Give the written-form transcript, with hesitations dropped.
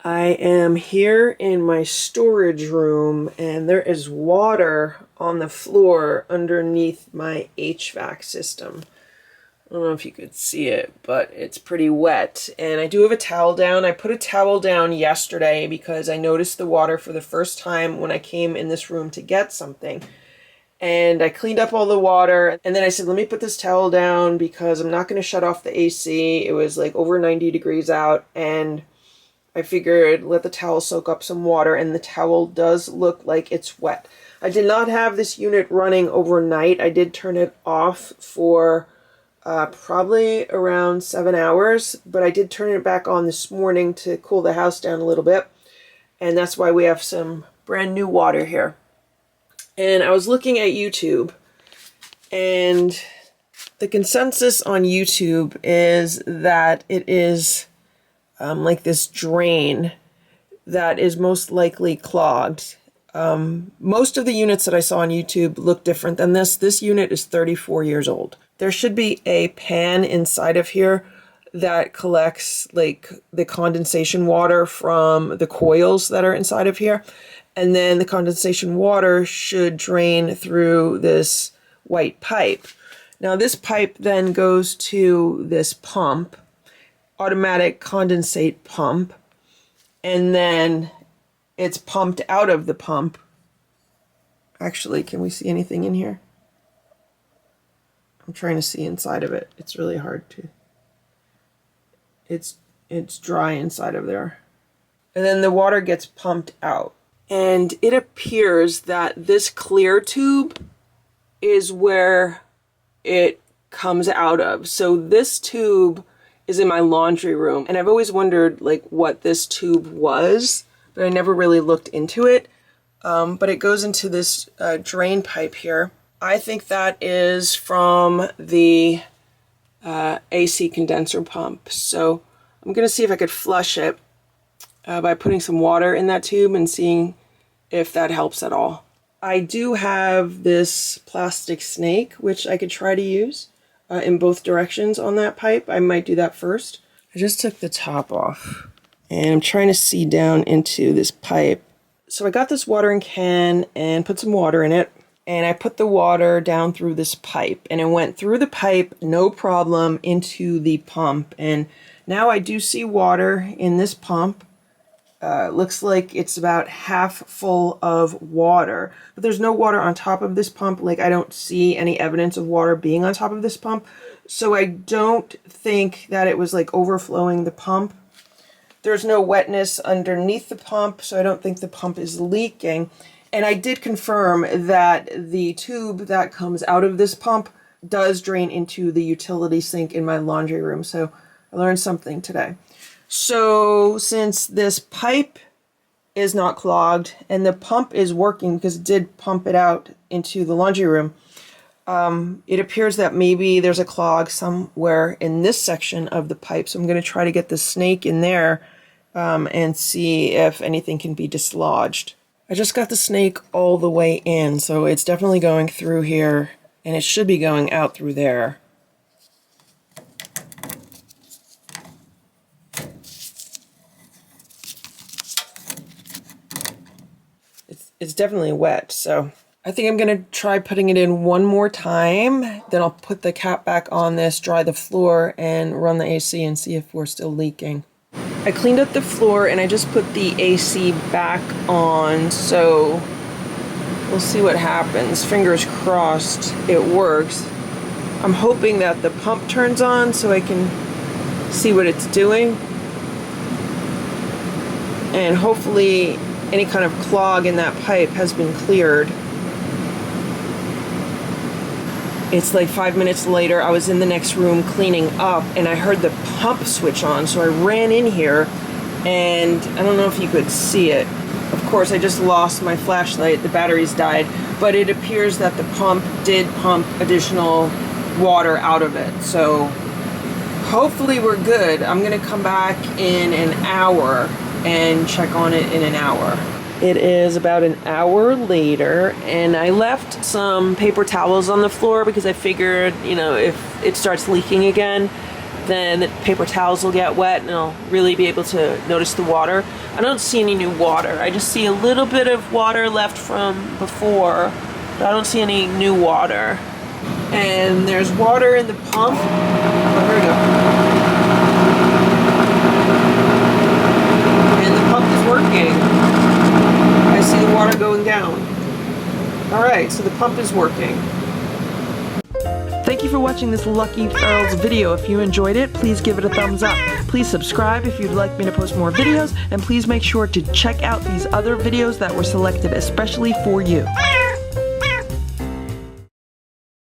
I am here in my storage room and there is water on the floor underneath my HVAC system. I don't know if you could see it, but it's pretty wet. And I do have a towel down. I put a towel down yesterday because I noticed the water for the first time when I came in this room to get something. And I cleaned up all the water. And then I said, let me put this towel down because I'm not going to shut off the AC. It was like over 90 degrees out. And I figured let the towel soak up some water, and the towel does look like it's wet. I did not have this unit running overnight. I did turn it off for probably around 7 hours, but I did turn it back on this morning to cool the house down a little bit. And that's why we have some brand new water here. And I was looking at YouTube, and the consensus on YouTube is that it is like this drain that is most likely clogged. Most of the units that I saw on YouTube look different than this. This unit is 34 years old. There should be a pan inside of here that collects like the condensation water from the coils that are inside of here. And then the condensation water should drain through this white pipe. Now this pipe then goes to this pump, automatic condensate pump, and then it's pumped out of the pump. Actually, can we see anything in here? I'm trying to see inside of it. It's really hard to. It's dry inside of there. And then the water gets pumped out. And it appears that this clear tube is where it comes out of. So this tube is in my laundry room, and I've always wondered like what this tube was, but I never really looked into it. But it goes into this drain pipe here. I think that is from the AC condenser pump. So I'm gonna see if I could flush it by putting some water in that tube and seeing if that helps at all. I do have this plastic snake, which I could try to use in both directions on that pipe. I might do that first. I just took the top off and I'm trying to see down into this pipe. So I got this watering can and put some water in it, and I put the water down through this pipe, and it went through the pipe no problem into the pump. And now I do see water in this pump. Looks like it's about half full of water, but there's no water on top of this pump. Like I don't see any evidence of water being on top of this pump. So I don't think that it was like overflowing the pump. There's no wetness underneath the pump, so I don't think the pump is leaking. And I did confirm that the tube that comes out of this pump does drain into the utility sink in my laundry room. So I learned something today. So since this pipe is not clogged and the pump is working because it did pump it out into the laundry room, it appears that maybe there's a clog somewhere in this section of the pipe. So I'm going to try to get the snake in there and see if anything can be dislodged. I just got the snake all the way in, so it's definitely going through here, and it should be going out through there. It's definitely wet, so I think I'm going to try putting it in one more time. Then I'll put the cap back on this, dry the floor, and run the AC and see if we're still leaking. I cleaned up the floor and I just put the AC back on, so we'll see what happens. Fingers crossed it works. I'm hoping that the pump turns on so I can see what it's doing. And hopefully any kind of clog in that pipe has been cleared. It's like 5 minutes later, I was in the next room cleaning up and I heard the pump switch on, so I ran in here and I don't know if you could see it. Of course, I just lost my flashlight, the batteries died, but it appears that the pump did pump additional water out of it. So hopefully we're good. I'm gonna come back in an hour and check on it in an hour. It is about an hour later, and I left some paper towels on the floor because I figured, you know, if it starts leaking again, then paper towels will get wet and I'll really be able to notice the water. I don't see any new water. I just see a little bit of water left from before, but I don't see any new water. And there's water in the pump. Oh, here we go. And the pump is working. I see the water going down. Alright, so the pump is working. Thank you for watching this Lucky Ferals video. If you enjoyed it, please give it a thumbs up. Please subscribe if you'd like me to post more videos, and please make sure to check out these other videos that were selected especially for you.